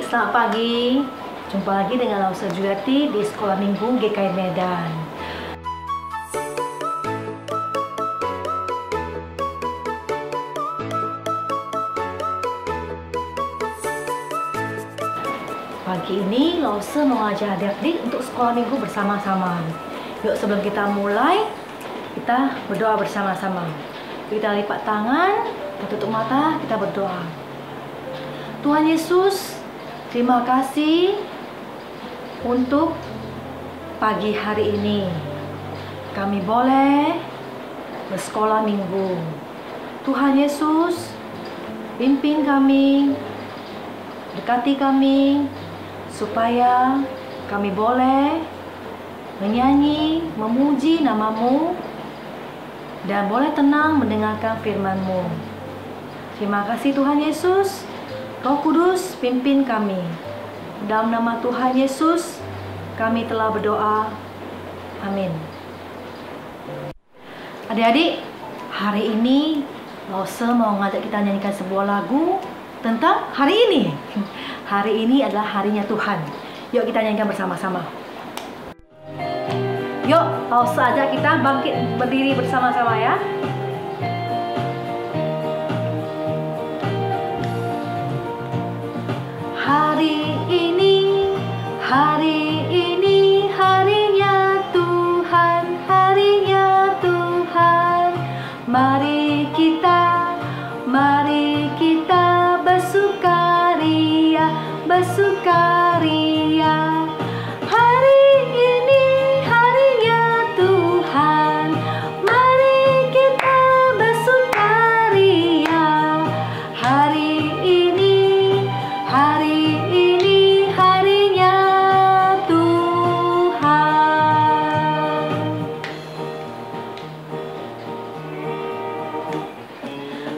selamat pagi. Jumpa lagi dengan Lausa Juyati di Sekolah Minggu GKI Medan. Pagi ini Lausa mau ngajak adik-adik untuk sekolah minggu bersama-sama. Yuk sebelum kita mulai, kita berdoa bersama-sama. Kita lipat tangan, kita tutup mata, kita berdoa. Tuhan Yesus, terima kasih untuk pagi hari ini. Kami boleh bersekolah minggu. Tuhan Yesus, pimpin kami, dekati kami, supaya kami boleh menyanyi, memuji nama-Mu, dan boleh tenang mendengarkan firman-Mu. Terima kasih Tuhan Yesus. Roh Kudus, pimpin kami. Dalam nama Tuhan Yesus, kami telah berdoa. Amin. Adik-adik, hari ini Lausa mau ngajak kita nyanyikan sebuah lagu tentang hari ini. Hari ini adalah harinya Tuhan. Yuk kita nyanyikan bersama-sama. Yuk, Lausa ajak kita bangkit berdiri bersama-sama ya. Hari ini harinya Tuhan, harinya Tuhan. Mari kita bersukaria, bersukaria. Hari ini harinya Tuhan, mari kita bersukaria. Hari ini harinya Tuhan.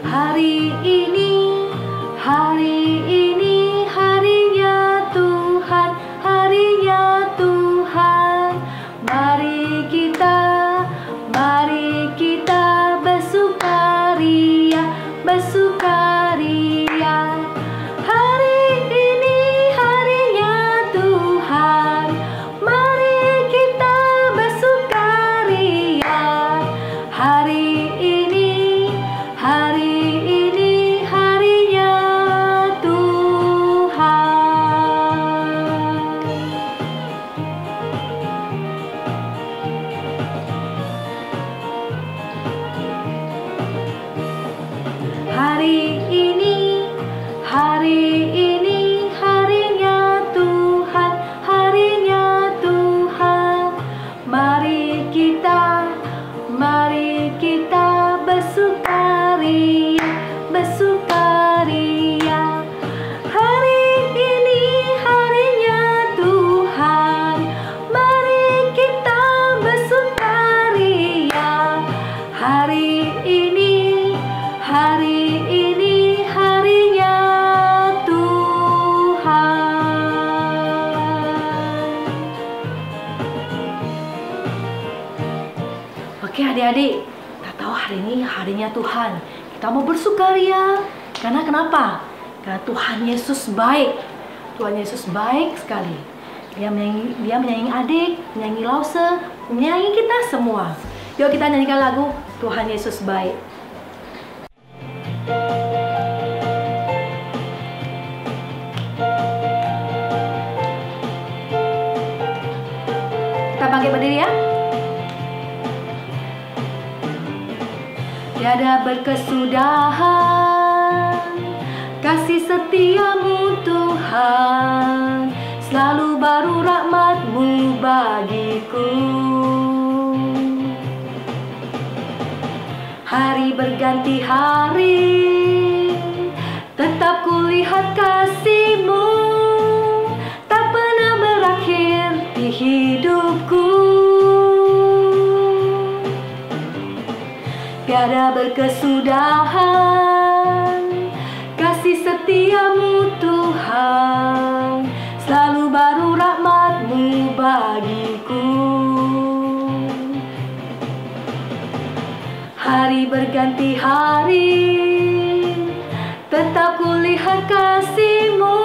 Hari ini harinya Tuhan, harinya Tuhan. Mari kita bersukaria, bersukaria. Hari ini harinya Tuhan, mari kita bersukaria. Hari ini harinya Tuhan. Hari ini harinya Tuhan, harinya Tuhan. Mari kita bersukaria, bersukaria. Hari ini harinya Tuhan, mari kita bersukaria. Hari ini harinya Tuhan. Oke adik-adik, kita tahu hari ini harinya Tuhan. Kita mau bersukaria. Karena kenapa? Karena Tuhan Yesus baik. Tuhan Yesus baik sekali. Dia menyayangi adik, menyayangi Lausa, menyayangi kita semua. Yuk kita nyanyikan lagu Tuhan Yesus baik. Kita bangkit berdiri ya. Tiada berkesudahan kasih setiamu Tuhan, selalu baru rahmat-Mu bagiku. Hari berganti hari, tetap kulihat kasih-Mu, tak pernah berakhir di hidupku. Tiada berkesudahan kasih setiamu Tuhan, selalu baru rahmat-Mu bagiku. Hari berganti hari, tetap kulihat kasih-Mu,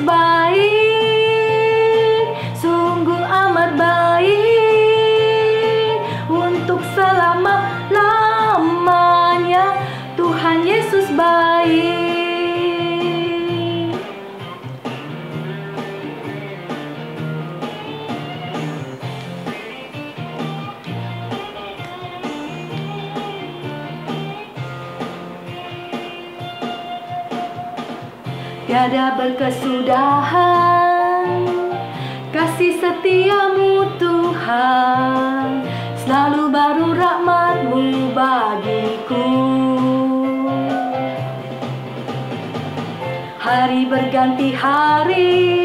baik, sungguh amat baik, untuk selama-lamanya Tuhan Yesus baik. Tiada berkesudahan kasih setiamu Tuhan, selalu baru rahmat-Mu bagiku. Hari berganti hari,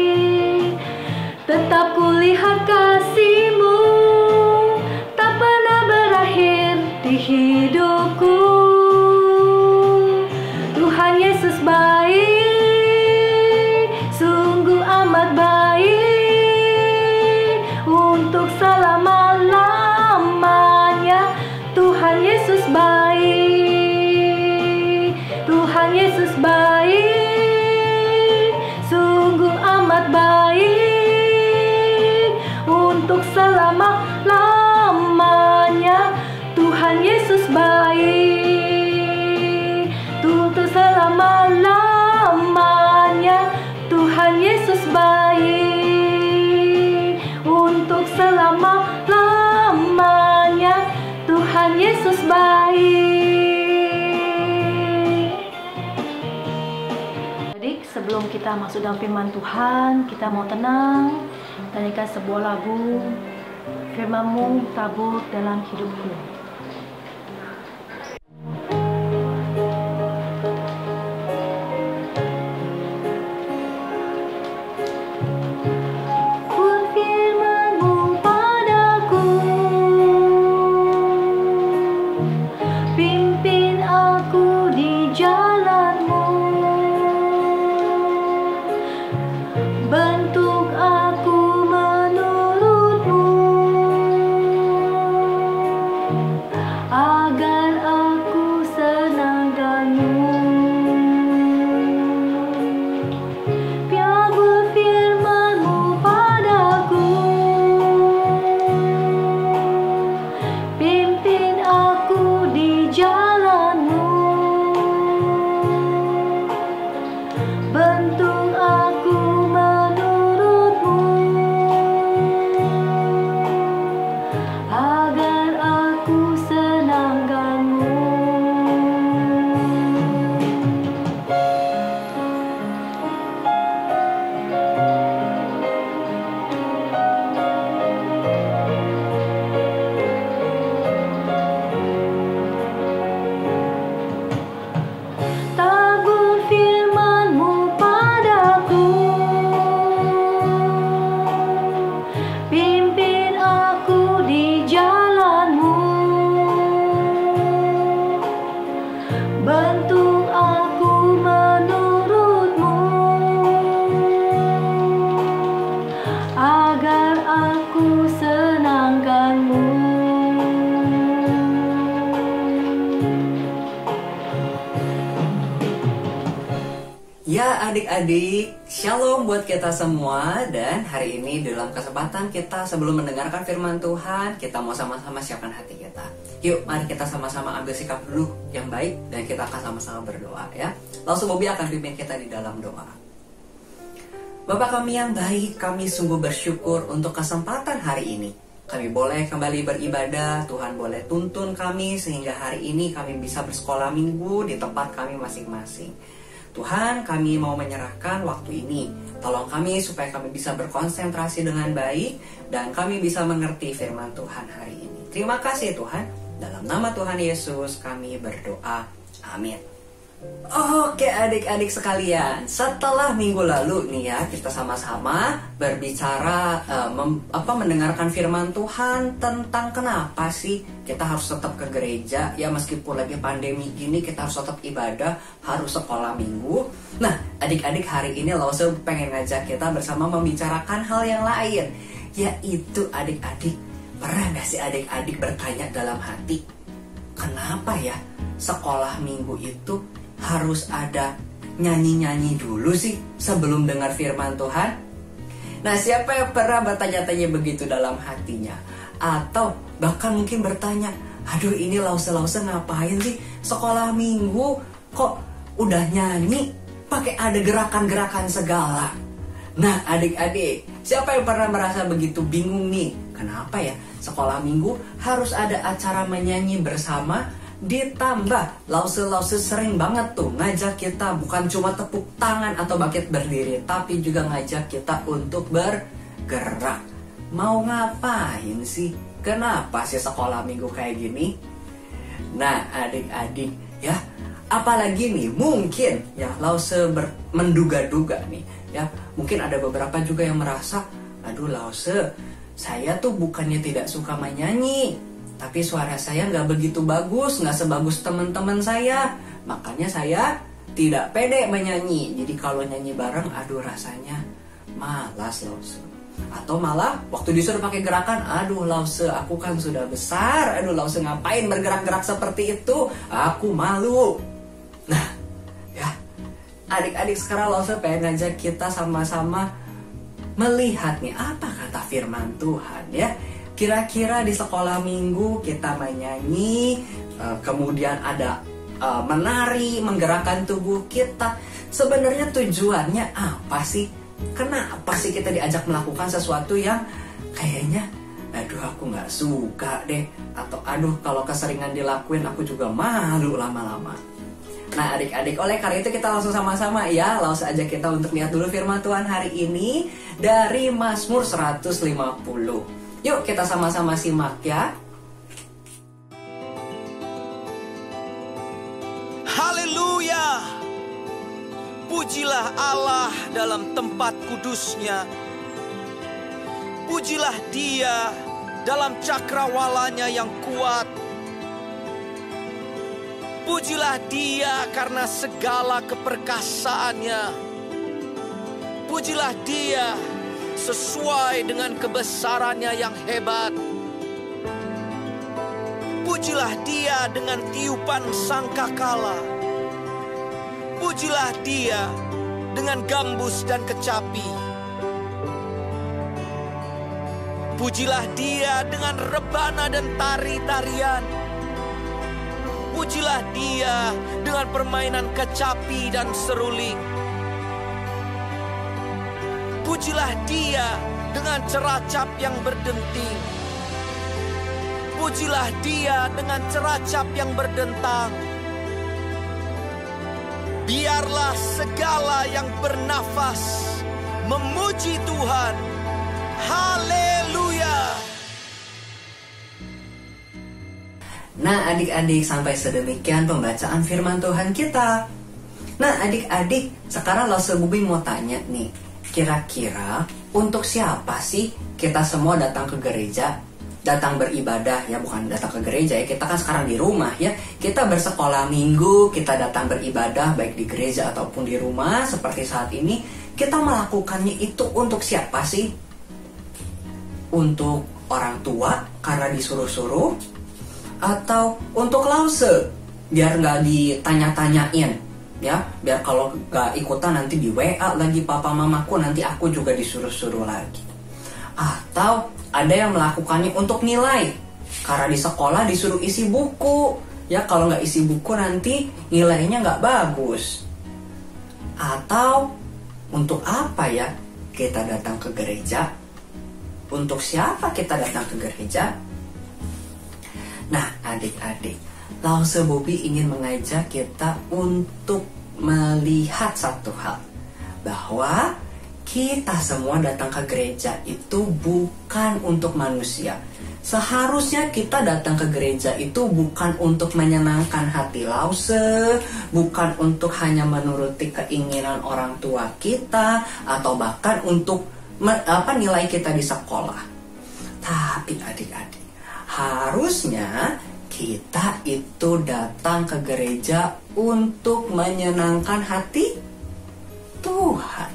tetap kulihat kasih-Mu, tak pernah berakhir di hidupku. Tuhan Yesus baik, sungguh amat baik, untuk selama-lamanya Tuhan Yesus baik. Tuhan Yesus baik, sungguh amat baik, untuk selama-lamanya Tuhan Yesus baik. Untuk selama-lamanya Tuhan Yesus baik. Untuk selama-lamanya Tuhan Yesus baik. Adik, sebelum kita masuk dalam firman Tuhan, kita mau tenang, tanyakan sebuah lagu. Firman-Mu tabur dalam hidupku. Ya adik-adik, shalom buat kita semua. Dan hari ini dalam kesempatan kita sebelum mendengarkan firman Tuhan, kita mau sama-sama siapkan hati kita. Yuk mari kita sama-sama ambil sikap dulu yang baik, dan kita akan sama-sama berdoa ya. Langsung Bobby akan pimpin kita di dalam doa. Bapa kami yang baik, kami sungguh bersyukur untuk kesempatan hari ini. Kami boleh kembali beribadah, Tuhan boleh tuntun kami sehingga hari ini kami bisa bersekolah minggu di tempat kami masing-masing. Tuhan, kami mau menyerahkan waktu ini. Tolong kami supaya kami bisa berkonsentrasi dengan baik dan kami bisa mengerti firman Tuhan hari ini. Terima kasih Tuhan. Dalam nama Tuhan Yesus kami berdoa. Amin. Oke adik-adik sekalian, setelah minggu lalu nih ya, kita sama-sama berbicara mendengarkan firman Tuhan tentang kenapa sih kita harus tetap ke gereja ya, meskipun lagi pandemi gini kita harus tetap ibadah, harus sekolah minggu. Nah adik-adik, hari ini Lause pengen ngajak kita bersama membicarakan hal yang lain, yaitu adik-adik, pernah gak sih adik-adik bertanya dalam hati, kenapa ya sekolah minggu itu harus ada nyanyi-nyanyi dulu sih sebelum dengar firman Tuhan? Nah, siapa yang pernah bertanya-tanya begitu dalam hatinya? Atau bahkan mungkin bertanya, aduh ini lause-lause ngapain sih? Sekolah minggu kok udah nyanyi pakai ada gerakan-gerakan segala. Nah, adik-adik, siapa yang pernah merasa begitu bingung nih? Kenapa ya sekolah minggu harus ada acara menyanyi bersama? Ditambah lause-lause sering banget tuh ngajak kita bukan cuma tepuk tangan atau bangkit berdiri, tapi juga ngajak kita untuk bergerak. Mau ngapain sih? Kenapa sih sekolah minggu kayak gini? Nah, adik-adik ya, apalagi nih mungkin ya lause menduga-duga nih ya. Mungkin ada beberapa juga yang merasa, aduh lause, saya tuh bukannya tidak suka menyanyi, tapi suara saya nggak begitu bagus, nggak sebagus teman-teman saya. Makanya saya tidak pede menyanyi. Jadi kalau nyanyi bareng, aduh rasanya malas lause. Atau malah waktu disuruh pakai gerakan, aduh lause, aku kan sudah besar, aduh lause ngapain bergerak-gerak seperti itu, aku malu. Nah ya, adik-adik sekarang lause pengen ngajak kita sama-sama melihat nih apa kata firman Tuhan ya. Kira-kira di sekolah minggu kita menyanyi, kemudian ada menari, menggerakkan tubuh kita. Sebenarnya tujuannya apa sih? Kenapa sih kita diajak melakukan sesuatu yang kayaknya, aduh aku gak suka deh, atau aduh kalau keseringan dilakuin aku juga malu lama-lama. Nah adik-adik, oleh karena itu kita langsung sama-sama ya, langsung aja kita untuk lihat dulu firman Tuhan hari ini dari Mazmur 150. Yuk kita sama-sama simak ya. Haleluya. Pujilah Allah dalam tempat kudusnya. Pujilah Dia dalam cakrawalanya yang kuat. Pujilah Dia karena segala keperkasaannya. Pujilah Dia sesuai dengan kebesarannya yang hebat. Pujilah Dia dengan tiupan sangkakala. Pujilah Dia dengan gambus dan kecapi. Pujilah Dia dengan rebana dan tari-tarian. Pujilah Dia dengan permainan kecapi dan seruling. Pujilah Dia dengan ceracap yang berdenting. Pujilah Dia dengan ceracap yang berdentang. Biarlah segala yang bernafas memuji Tuhan. Haleluya. Nah adik-adik, sampai sedemikian pembacaan firman Tuhan kita. Nah adik-adik, sekarang Lause Bubi mau tanya nih, kira-kira untuk siapa sih kita semua datang ke gereja? Datang beribadah ya, bukan datang ke gereja ya, kita kan sekarang di rumah ya. Kita bersekolah minggu, kita datang beribadah baik di gereja ataupun di rumah seperti saat ini. Kita melakukannya itu untuk siapa sih? Untuk orang tua karena disuruh-suruh? Atau untuk Lause biar nggak ditanya-tanyain ya, biar kalau nggak ikutan nanti di WA lagi papa mamaku, nanti aku juga disuruh-suruh lagi. Atau ada yang melakukannya untuk nilai karena di sekolah disuruh isi buku ya, kalau nggak isi buku nanti nilainya nggak bagus. Atau untuk apa ya kita datang ke gereja? Untuk siapa kita datang ke gereja? Nah adik-adik, Lause Bubi ingin mengajak kita untuk melihat satu hal, bahwa kita semua datang ke gereja itu bukan untuk manusia. Seharusnya kita datang ke gereja itu bukan untuk menyenangkan hati Lause, bukan untuk hanya menuruti keinginan orang tua kita, atau bahkan untuk nilai kita di sekolah. Tapi adik-adik, harusnya kita itu datang ke gereja untuk menyenangkan hati Tuhan.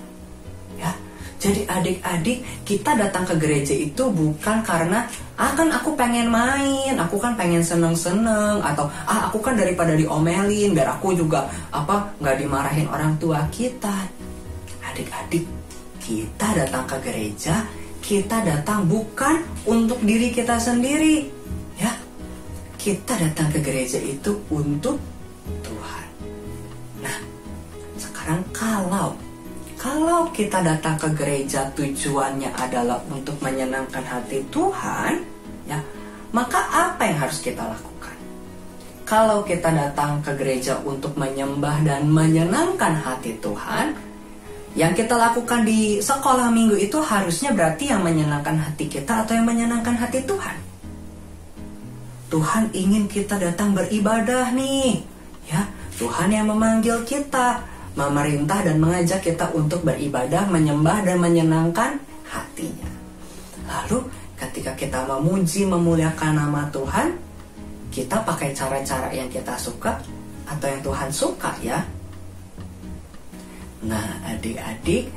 Ya, Jadi adik-adik, kita datang ke gereja itu bukan karena kan aku pengen main, aku kan pengen seneng-seneng, atau aku kan daripada diomelin biar aku juga nggak dimarahin orang tua kita. Adik-adik, kita datang ke gereja, kita datang bukan untuk diri kita sendiri, ya. Kita datang ke gereja itu untuk Tuhan. Nah, sekarang kalau kita datang ke gereja tujuannya adalah untuk menyenangkan hati Tuhan, ya, maka apa yang harus kita lakukan? Kalau kita datang ke gereja untuk menyembah dan menyenangkan hati Tuhan, yang kita lakukan di sekolah minggu itu harusnya berarti yang menyenangkan hati kita atau yang menyenangkan hati Tuhan? Tuhan ingin kita datang beribadah nih, ya. Tuhan yang memanggil kita, memerintah dan mengajak kita untuk beribadah, menyembah dan menyenangkan hatinya. Lalu ketika kita memuji, memuliakan nama Tuhan, kita pakai cara-cara yang kita suka atau yang Tuhan suka, ya. Nah, adik-adik,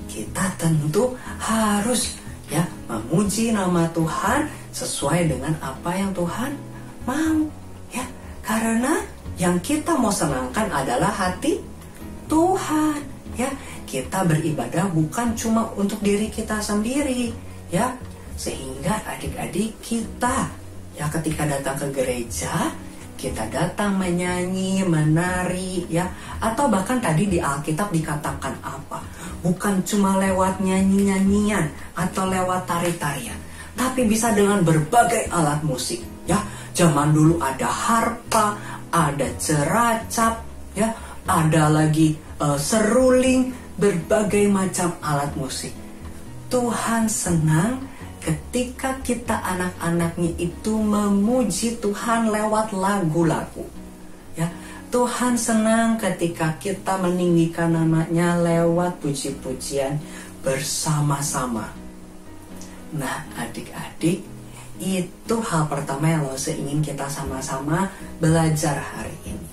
kita tentu harus ya memuji nama Tuhan sesuai dengan apa yang Tuhan mau, ya. Karena yang kita mau senangkan adalah hati Tuhan, ya. Kita beribadah bukan cuma untuk diri kita sendiri, ya. Sehingga adik-adik kita, ya, ketika datang ke gereja, kita datang menyanyi, menari, ya. Atau bahkan tadi di Alkitab dikatakan apa? Bukan cuma lewat nyanyi-nyanyian atau lewat tari-tarian, tapi bisa dengan berbagai alat musik, ya. Zaman dulu ada harpa, ada ceracap, ya. Ada lagi seruling, berbagai macam alat musik. Tuhan senang ketika kita anak-anaknya itu memuji Tuhan lewat lagu-lagu, ya. Tuhan senang ketika kita meninggikan namanya lewat puji-pujian bersama-sama. Nah, adik-adik, itu hal pertama yang ingin kita sama-sama belajar hari ini.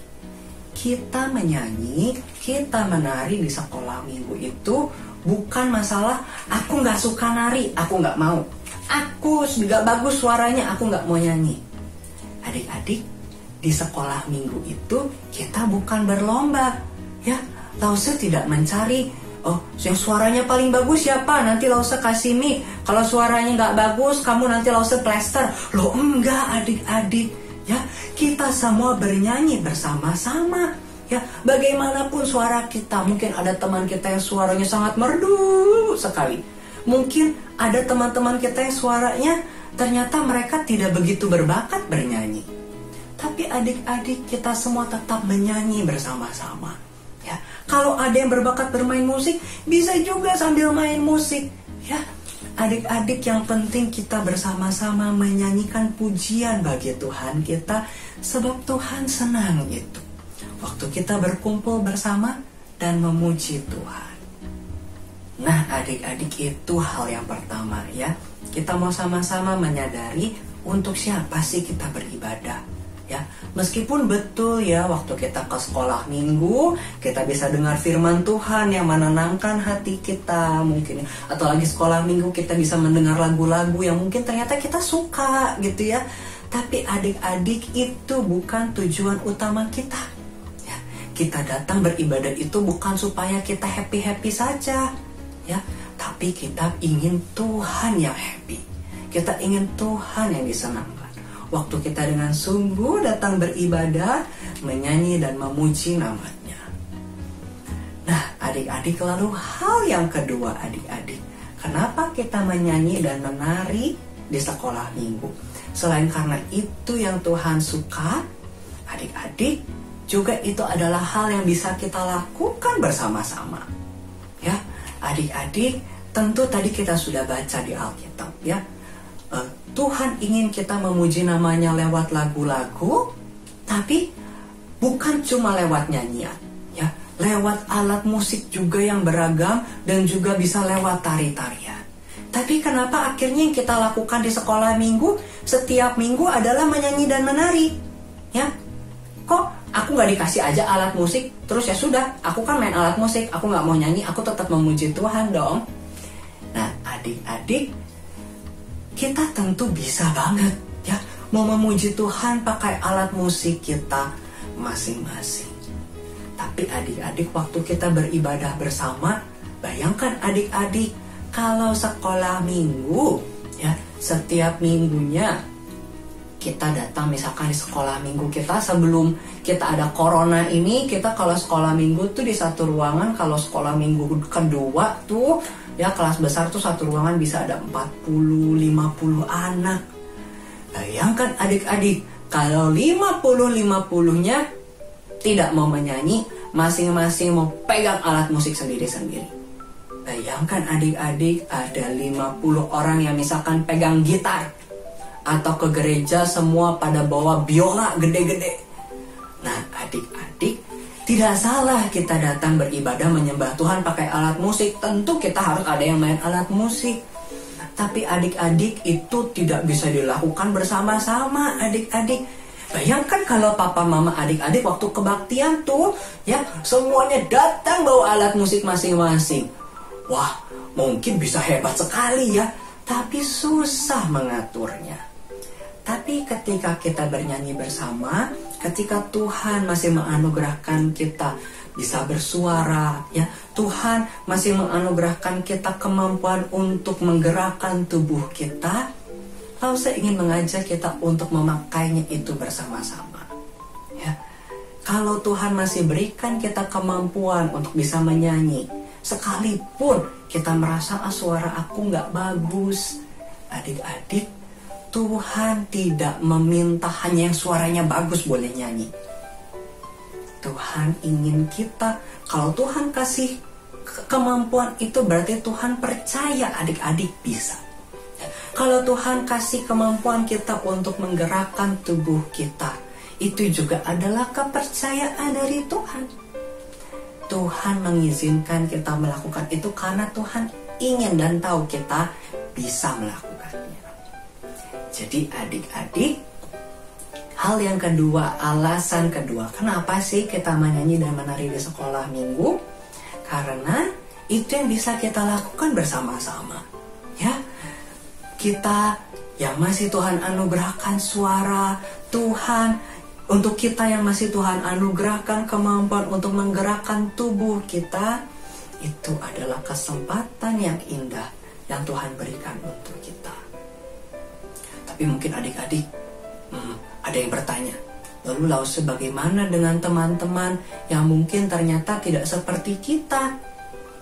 Kita menyanyi, kita menari di sekolah minggu itu bukan masalah aku gak suka nari, aku gak mau, aku gak bagus suaranya, aku gak mau nyanyi. Adik-adik, di sekolah minggu itu kita bukan berlomba, ya. Lause tidak mencari yang suaranya paling bagus siapa, nanti Lause kasih mic. Kalau suaranya gak bagus, kamu nanti Lause plester. Loh, enggak adik-adik, ya. Kita semua bernyanyi bersama-sama, ya. Bagaimanapun suara kita, mungkin ada teman kita yang suaranya sangat merdu sekali. Mungkin ada teman-teman kita yang suaranya ternyata mereka tidak begitu berbakat bernyanyi. Tapi adik-adik, kita semua tetap menyanyi bersama-sama, ya. Kalau ada yang berbakat bermain musik, bisa juga sambil main musik, ya. Adik-adik, yang penting kita bersama-sama menyanyikan pujian bagi Tuhan kita, sebab Tuhan senang itu waktu kita berkumpul bersama dan memuji Tuhan. Nah, adik-adik, itu hal yang pertama, ya. Kita mau sama-sama menyadari untuk siapa sih kita beribadah, ya. Meskipun betul, ya, waktu kita ke sekolah minggu kita bisa dengar firman Tuhan yang menenangkan hati kita mungkin, atau lagi sekolah minggu kita bisa mendengar lagu-lagu yang mungkin ternyata kita suka gitu, ya. Tapi adik-adik, itu bukan tujuan utama kita, ya. Kita datang beribadah itu bukan supaya kita happy-happy saja, ya. Tapi kita ingin Tuhan yang happy, kita ingin Tuhan yang disenangkan. Waktu kita dengan sungguh datang beribadah, menyanyi dan memuji namanya. Nah, adik-adik, lalu hal yang kedua, adik-adik, kenapa kita menyanyi dan menari di sekolah minggu? Selain karena itu yang Tuhan suka, adik-adik, juga itu adalah hal yang bisa kita lakukan bersama-sama, ya. Adik-adik, tentu tadi kita sudah baca di Alkitab, ya. Tuhan ingin kita memuji namanya lewat lagu-lagu, tapi bukan cuma lewat nyanyian, ya. Lewat alat musik juga yang beragam dan juga bisa lewat tari-tarian. Tapi kenapa akhirnya yang kita lakukan di sekolah minggu setiap minggu adalah menyanyi dan menari, ya? Kok aku gak dikasih aja alat musik, terus ya sudah, aku kan main alat musik, aku gak mau nyanyi, aku tetap memuji Tuhan dong. adik-adik, kita tentu bisa banget ya mau memuji Tuhan pakai alat musik kita masing-masing. Tapi adik-adik, waktu kita beribadah bersama, bayangkan adik-adik kalau sekolah minggu ya, setiap minggunya kita datang misalkan di sekolah minggu kita sebelum kita ada corona ini, kita kalau sekolah minggu tuh di satu ruangan, kalau sekolah minggu kedua tuh ya kelas besar tuh satu ruangan bisa ada 40-50 anak. Bayangkan adik-adik, kalau 50-50-nya tidak mau menyanyi, masing-masing mau pegang alat musik sendiri-sendiri. Bayangkan adik-adik, ada 50 orang yang misalkan pegang gitar, atau ke gereja semua pada bawa biola gede-gede. Nah adik-adik, tidak salah kita datang beribadah menyembah Tuhan pakai alat musik. Tentu kita harus ada yang main alat musik. Tapi adik-adik, itu tidak bisa dilakukan bersama-sama adik-adik. Bayangkan kalau papa mama adik-adik waktu kebaktian tuh ya semuanya datang bawa alat musik masing-masing. Wah, mungkin bisa hebat sekali ya, tapi susah mengaturnya. Tapi ketika kita bernyanyi bersama, ketika Tuhan masih menganugerahkan kita bisa bersuara, ya Tuhan masih menganugerahkan kita kemampuan untuk menggerakkan tubuh kita, lalu saya ingin mengajak kita untuk memakainya itu bersama-sama. Ya, kalau Tuhan masih berikan kita kemampuan untuk bisa menyanyi, sekalipun kita merasa suara aku nggak bagus, adik-adik, Tuhan tidak meminta hanya yang suaranya bagus boleh nyanyi. Tuhan ingin kita, kalau Tuhan kasih kemampuan itu berarti Tuhan percaya adik-adik bisa. Kalau Tuhan kasih kemampuan kita untuk menggerakkan tubuh kita, itu juga adalah kepercayaan dari Tuhan. Tuhan mengizinkan kita melakukan itu karena Tuhan ingin dan tahu kita bisa melakukannya. Jadi adik-adik, hal yang kedua, alasan kedua, kenapa sih kita menyanyi dan menari di sekolah minggu? Karena itu yang bisa kita lakukan bersama-sama. Ya, kita yang masih Tuhan anugerahkan suara, Tuhan untuk kita yang masih Tuhan anugerahkan kemampuan untuk menggerakkan tubuh kita, itu adalah kesempatan yang indah yang Tuhan berikan untuk kita. Tapi mungkin adik-adik ada yang bertanya, lalu bagaimana dengan teman-teman yang mungkin ternyata tidak seperti kita?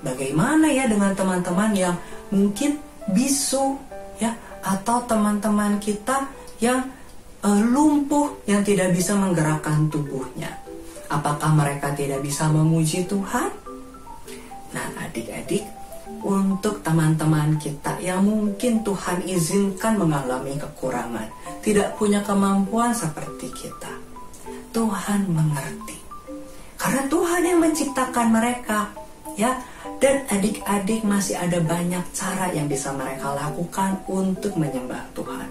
Bagaimana ya dengan teman-teman yang mungkin bisu ya, atau teman-teman kita yang lumpuh, yang tidak bisa menggerakkan tubuhnya? Apakah mereka tidak bisa memuji Tuhan? Nah adik-adik, untuk teman-teman kita yang mungkin Tuhan izinkan mengalami kekurangan, tidak punya kemampuan seperti kita, Tuhan mengerti. Karena Tuhan yang menciptakan mereka, ya. Dan adik-adik masih ada banyak cara yang bisa mereka lakukan untuk menyembah Tuhan.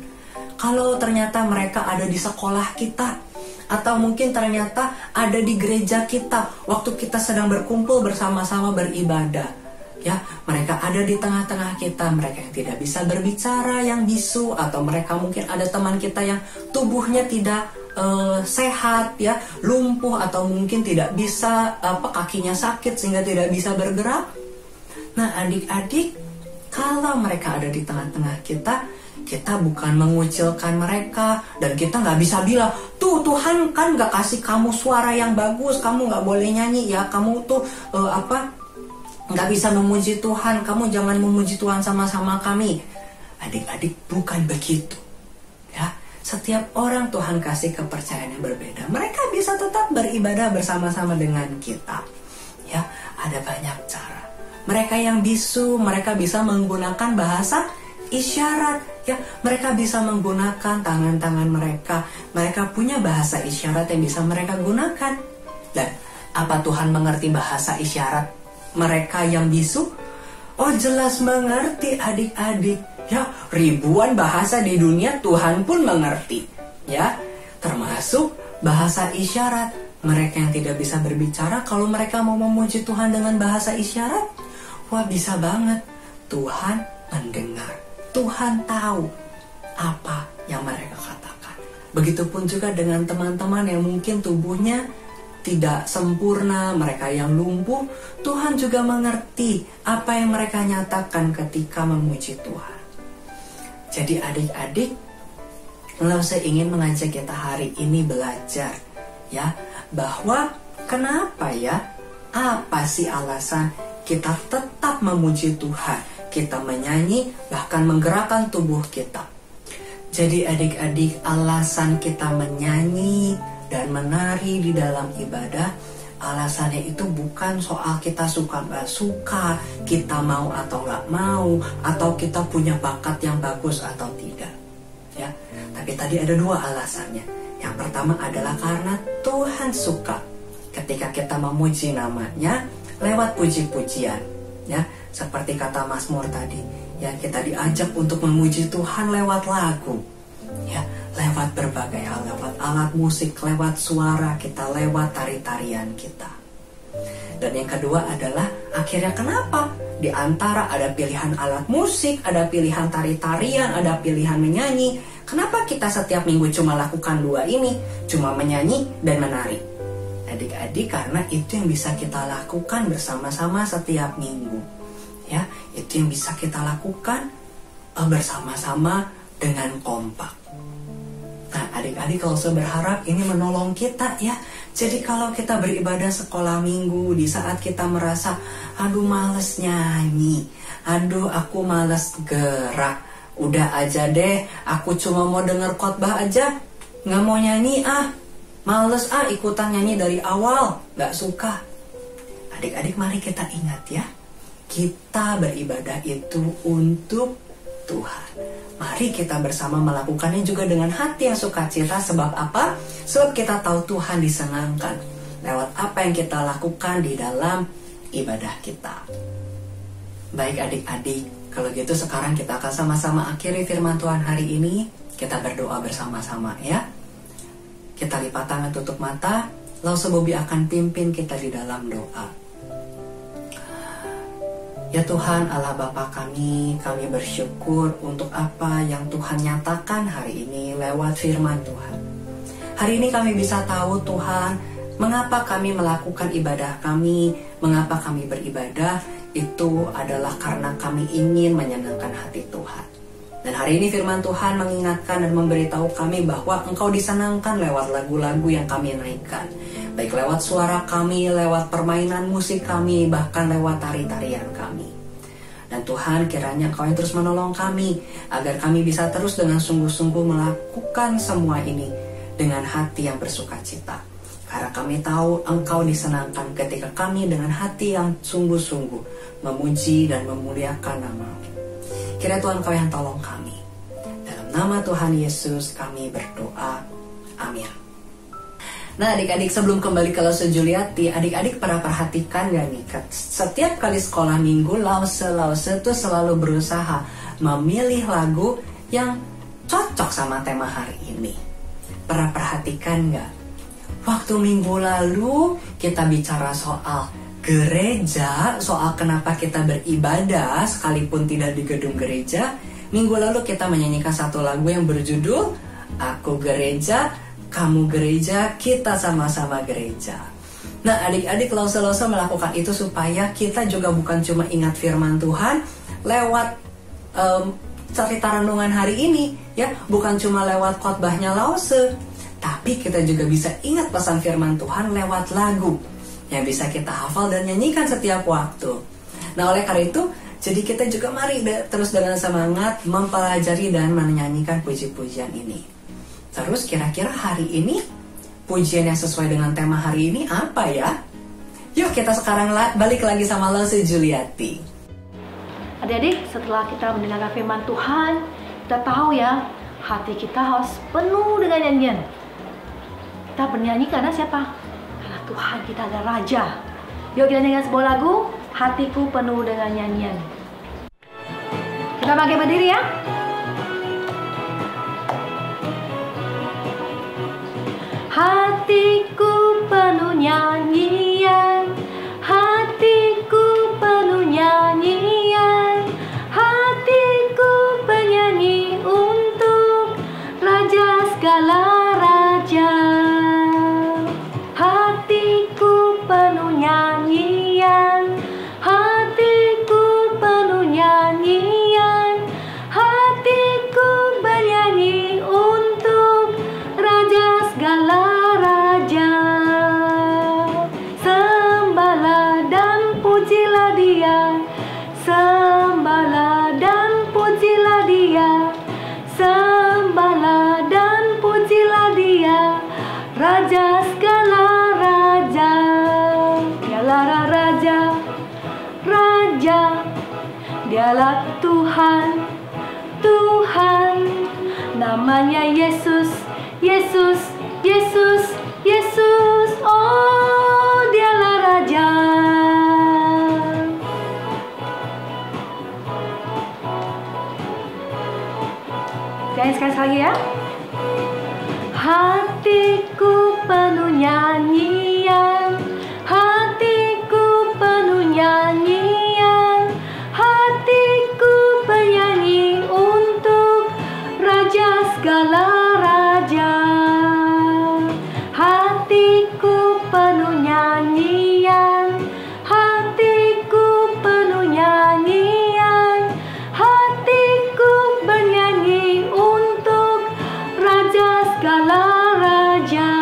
Kalau ternyata mereka ada di sekolah kita, atau mungkin ternyata ada di gereja kita, waktu kita sedang berkumpul bersama-sama beribadah, ya, mereka ada di tengah-tengah kita, mereka yang tidak bisa berbicara, yang bisu, atau mereka mungkin ada teman kita yang tubuhnya tidak sehat, ya, lumpuh, atau mungkin tidak bisa, kakinya sakit sehingga tidak bisa bergerak. Nah, adik-adik, kalau mereka ada di tengah-tengah kita, kita bukan mengucilkan mereka, dan kita nggak bisa bilang, tuh Tuhan kan nggak kasih kamu suara yang bagus, kamu nggak boleh nyanyi, ya, kamu tuh nggak bisa memuji Tuhan, kamu jangan memuji Tuhan sama-sama kami. Adik-adik, bukan begitu. Ya, setiap orang Tuhan kasih kepercayaan yang berbeda. Mereka bisa tetap beribadah bersama-sama dengan kita. Ya, ada banyak cara. Mereka yang bisu, mereka bisa menggunakan bahasa isyarat. Ya, mereka bisa menggunakan tangan-tangan mereka. Mereka punya bahasa isyarat yang bisa mereka gunakan. Dan apa Tuhan mengerti bahasa isyarat mereka yang bisu? Oh, jelas mengerti adik-adik. Ya, ribuan bahasa di dunia Tuhan pun mengerti. Ya, termasuk bahasa isyarat. Mereka yang tidak bisa berbicara, kalau mereka mau memuji Tuhan dengan bahasa isyarat, wah bisa banget. Tuhan mendengar. Tuhan tahu apa yang mereka katakan. Begitupun juga dengan teman-teman yang mungkin tubuhnya tidak sempurna, mereka yang lumpuh, Tuhan juga mengerti apa yang mereka nyatakan ketika memuji Tuhan. Jadi adik-adik, lalu saya ingin mengajak kita hari ini belajar ya, bahwa kenapa ya, apa sih alasan kita tetap memuji Tuhan, kita menyanyi, bahkan menggerakkan tubuh kita. Jadi adik-adik, alasan kita menyanyi dan menari di dalam ibadah, alasannya itu bukan soal kita suka gak suka, kita mau atau gak mau, atau kita punya bakat yang bagus atau tidak ya. Tapi tadi ada dua alasannya. Yang pertama adalah karena Tuhan suka ketika kita memuji namanya lewat puji-pujian ya, seperti kata Mazmur tadi ya, kita diajak untuk memuji Tuhan lewat lagu ya, lewat berbagai hal, lewat alat musik, lewat suara kita, lewat tari-tarian kita. Dan yang kedua adalah akhirnya kenapa di antara ada pilihan alat musik, ada pilihan tari-tarian, ada pilihan menyanyi, kenapa kita setiap minggu cuma lakukan dua ini, cuma menyanyi dan menari? Adik-adik, karena itu yang bisa kita lakukan bersama-sama setiap minggu ya, itu yang bisa kita lakukan bersama-sama dengan kompak. Nah adik-adik, kalau saya berharap ini menolong kita ya. Jadi kalau kita beribadah sekolah minggu, di saat kita merasa aduh males nyanyi, aduh aku males gerak, udah aja deh aku cuma mau denger khotbah aja, gak mau nyanyi males ikutan nyanyi dari awal, gak suka. Adik-adik, mari kita ingat ya, kita beribadah itu untuk Tuhan. Mari kita bersama melakukannya juga dengan hati yang sukacita. Sebab apa? Sebab kita tahu Tuhan disenangkan lewat apa yang kita lakukan di dalam ibadah kita. Baik adik-adik, kalau gitu sekarang kita akan sama-sama akhiri firman Tuhan hari ini. Kita berdoa bersama-sama ya. Kita lipat tangan, tutup mata, lalu Bobi akan pimpin kita di dalam doa. Ya Tuhan Allah Bapa kami bersyukur untuk apa yang Tuhan nyatakan hari ini lewat firman Tuhan. Hari ini kami bisa tahu Tuhan, mengapa kami melakukan ibadah kami, mengapa kami beribadah, itu adalah karena kami ingin menyenangkan hati Tuhan. Dan hari ini firman Tuhan mengingatkan dan memberitahu kami bahwa Engkau disenangkan lewat lagu-lagu yang kami naikkan. Baik lewat suara kami, lewat permainan musik kami, bahkan lewat tari-tarian kami. Dan Tuhan, kiranya Engkau yang terus menolong kami, agar kami bisa terus dengan sungguh-sungguh melakukan semua ini dengan hati yang bersukacita. Karena kami tahu Engkau disenangkan ketika kami dengan hati yang sungguh-sungguh memuji dan memuliakan nama-Mu. Kiranya Tuhan Engkau yang tolong kami. Dalam nama Tuhan Yesus kami berdoa. Amin. Nah adik-adik, sebelum kembali ke Lause Juliati, adik-adik pernah perhatikan gak nih, setiap kali sekolah minggu Lause tuh selalu berusaha memilih lagu yang cocok sama tema hari ini. Pernah perhatikan gak? Waktu minggu lalu kita bicara soal gereja, soal kenapa kita beribadah sekalipun tidak di gedung gereja. Minggu lalu kita menyanyikan satu lagu yang berjudul Aku Gereja, Kamu Gereja, Kita Sama-Sama Gereja. Nah adik-adik, Lause melakukan itu supaya kita juga bukan cuma ingat firman Tuhan lewat cerita renungan hari ini ya, bukan cuma lewat khotbahnya Lause, tapi kita juga bisa ingat pesan firman Tuhan lewat lagu yang bisa kita hafal dan nyanyikan setiap waktu. Nah oleh karena itu, jadi kita juga mari terus dengan semangat mempelajari dan menyanyikan puji-pujian ini. Terus kira-kira hari ini pujian yang sesuai dengan tema hari ini apa ya? Yuk kita sekarang balik lagi sama Lause Juliati. Adik-adik, setelah kita mendengarkan firman Tuhan, kita tahu ya, hati kita harus penuh dengan nyanyian. Kita bernyanyi karena siapa? Karena Tuhan kita adalah Raja. Yuk kita nyanyikan sebuah lagu, Hatiku Penuh Dengan Nyanyian. Kita pakai berdiri ya. Hatiku penuh nyanyian, hatiku penuh nyanyian, hati Dialah Tuhan, Tuhan. Namanya Yesus, Yesus, Yesus, Yesus. Oh, Dialah Raja. Jangan sekali lagi ya. Hatiku penuh nyanyian, hatiku penuh nyanyian, hatiku bernyanyi untuk Raja segala raja. Hatiku penuh nyanyian, hatiku penuh nyanyian, hatiku bernyanyi untuk Raja segala raja.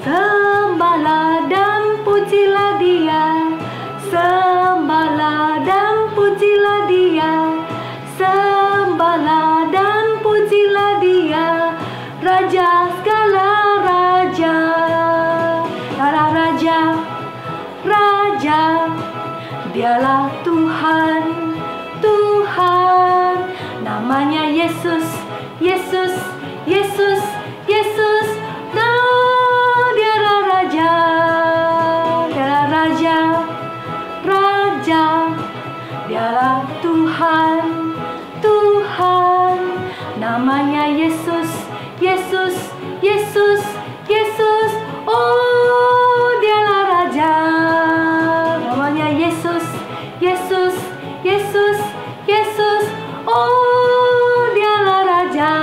Sembahlah dan pujilah Dia, sembahlah dan pujilah Dia, sembahlah dan pujilah Dia, Raja segala raja. Dialah Raja, Raja. Dialah Tuhan, Tuhan. Namanya Yesus, Yesus, Yesus, Yesus. Oh, Dialah Raja, Dialah Raja, Raja. Dialah Tuhan, Tuhan. Namanya Yesus, Yesus, Yesus, Yesus. Oh, Dialah Raja. Namanya Yesus, Yesus, Yesus, Yesus. Oh, Dialah Raja.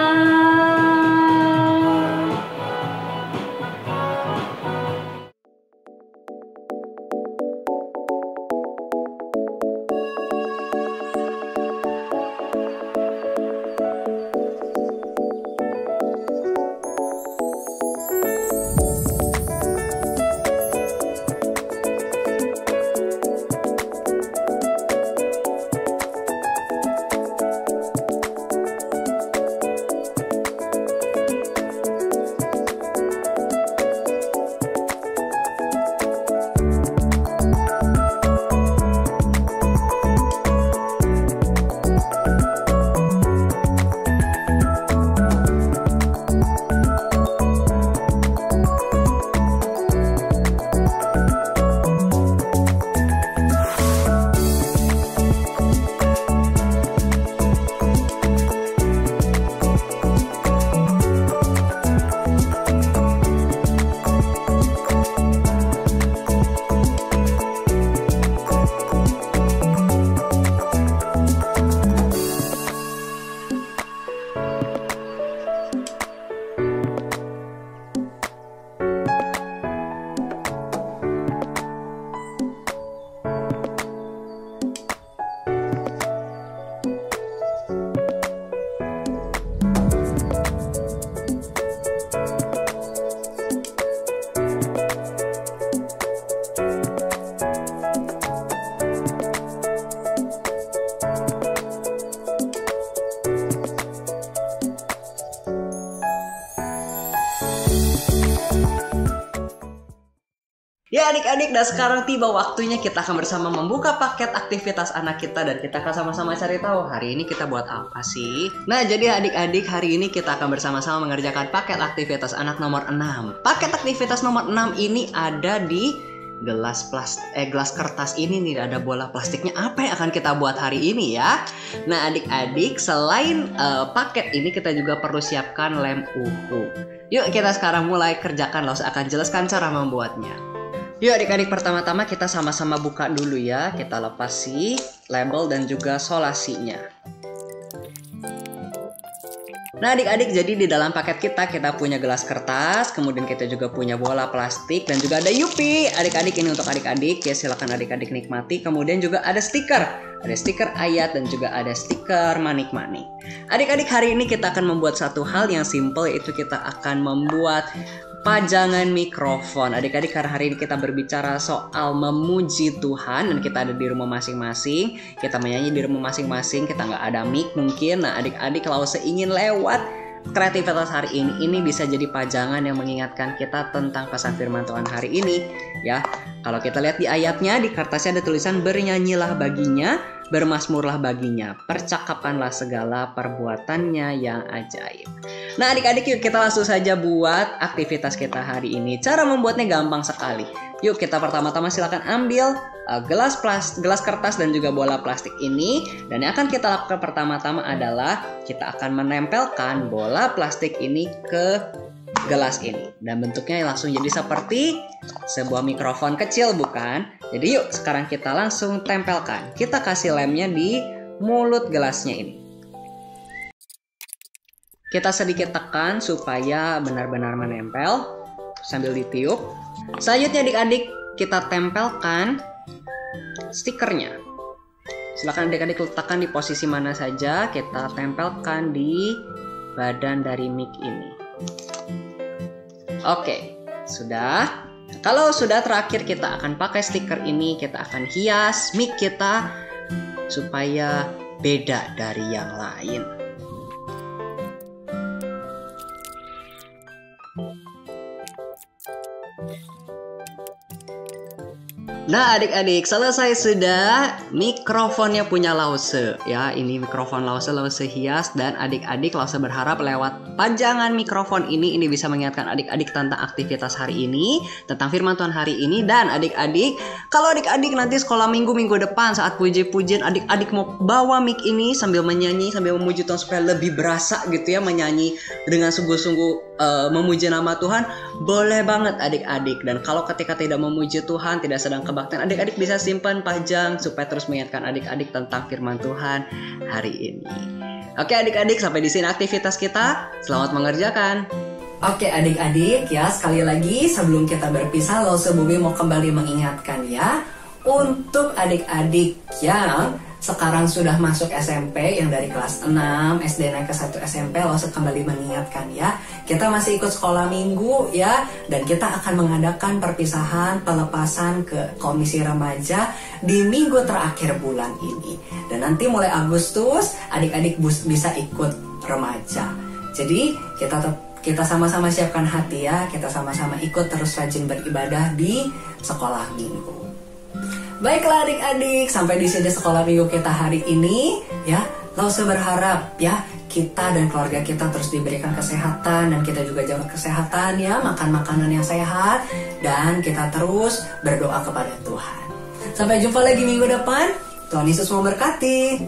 Ya adik-adik, dan sekarang tiba waktunya kita akan bersama membuka paket aktivitas anak kita. Dan kita akan sama-sama cari tahu hari ini kita buat apa sih. Nah jadi adik-adik, hari ini kita akan bersama-sama mengerjakan paket aktivitas anak nomor 6. Paket aktivitas nomor 6 ini ada di gelas kertas ini nih, ada bola plastiknya. Apa yang akan kita buat hari ini ya? Nah adik-adik, selain paket ini kita juga perlu siapkan lem uhu. Yuk kita sekarang mulai kerjakan, lalu saya akan jelaskan cara membuatnya. Yuk adik-adik, pertama-tama kita sama-sama buka dulu ya. Kita lepas si label dan juga solasinya. Nah adik-adik, jadi di dalam paket kita punya gelas kertas, kemudian kita juga punya bola plastik, dan juga ada Yupi. Adik-adik, ini untuk adik-adik ya, silakan adik-adik nikmati. Kemudian juga ada stiker. Ada stiker ayat dan juga ada stiker manik-manik. Adik-adik, hari ini kita akan membuat satu hal yang simple, yaitu kita akan membuat pajangan mikrofon. Adik-adik, karena hari ini kita berbicara soal memuji Tuhan dan kita ada di rumah masing-masing, kita menyanyi di rumah masing-masing, kita nggak ada mic mungkin. Nah adik-adik, kalau seingin lewat kreativitas hari ini bisa jadi pajangan yang mengingatkan kita tentang pesan firman Tuhan hari ini ya. Kalau kita lihat di ayatnya, di kertasnya ada tulisan bernyanyilah baginya, bermasmurlah baginya, percakapanlah segala perbuatannya yang ajaib. Nah adik-adik, yuk kita langsung saja buat aktivitas kita hari ini. Cara membuatnya gampang sekali. Yuk kita pertama-tama silakan ambil gelas kertas dan juga bola plastik ini. Dan yang akan kita lakukan pertama-tama adalah kita akan menempelkan bola plastik ini ke gelas ini. Dan bentuknya langsung jadi seperti sebuah mikrofon kecil, bukan? Jadi yuk sekarang kita langsung tempelkan. Kita kasih lemnya di mulut gelasnya ini. Kita sedikit tekan supaya benar-benar menempel sambil ditiup. Selanjutnya adik-adik kita tempelkan stikernya. Silakan adik-adik letakkan di posisi mana saja. Kita tempelkan di badan dari mic ini. Oke, sudah. Kalau sudah, terakhir kita akan pakai stiker ini. Kita akan hias mic kita supaya beda dari yang lain. Nah adik-adik, selesai sudah mikrofonnya punya Lause ya. Ini mikrofon Lause hias. Dan adik-adik Lause berharap lewat pajangan mikrofon ini bisa mengingatkan adik-adik tentang aktivitas hari ini, tentang firman Tuhan hari ini. Dan adik-adik, kalau adik-adik nanti sekolah minggu depan saat puji-pujian, adik-adik mau bawa mic ini sambil menyanyi, sambil memuji Tuhan supaya lebih berasa gitu ya, menyanyi dengan sungguh-sungguh memuji nama Tuhan, boleh banget adik-adik. Dan kalau ketika tidak memuji Tuhan, tidak sedang kebaktian, adik-adik bisa simpan pajang supaya terus mengingatkan adik-adik tentang firman Tuhan hari ini. Oke adik-adik, sampai di sini aktivitas kita. Selamat mengerjakan. Oke adik-adik ya, sekali lagi sebelum kita berpisah, Lause Bumi mau kembali mengingatkan ya, untuk adik-adik yang sekarang sudah masuk SMP, yang dari kelas 6 SD naik ke 1 SMP, Lause kembali mengingatkan ya, kita masih ikut sekolah minggu ya, dan kita akan mengadakan perpisahan pelepasan ke komisi remaja di minggu terakhir bulan ini. Dan nanti mulai Agustus adik-adik bisa ikut remaja. Jadi kita sama-sama siapkan hati ya, kita sama-sama ikut terus rajin beribadah di sekolah minggu. Baiklah adik-adik, sampai di sini sekolah minggu kita hari ini ya. Lause berharap ya kita dan keluarga kita terus diberikan kesehatan, dan kita juga jaga kesehatan ya, makan makanan yang sehat, dan kita terus berdoa kepada Tuhan. Sampai jumpa lagi minggu depan. Tuhan Yesus memberkati.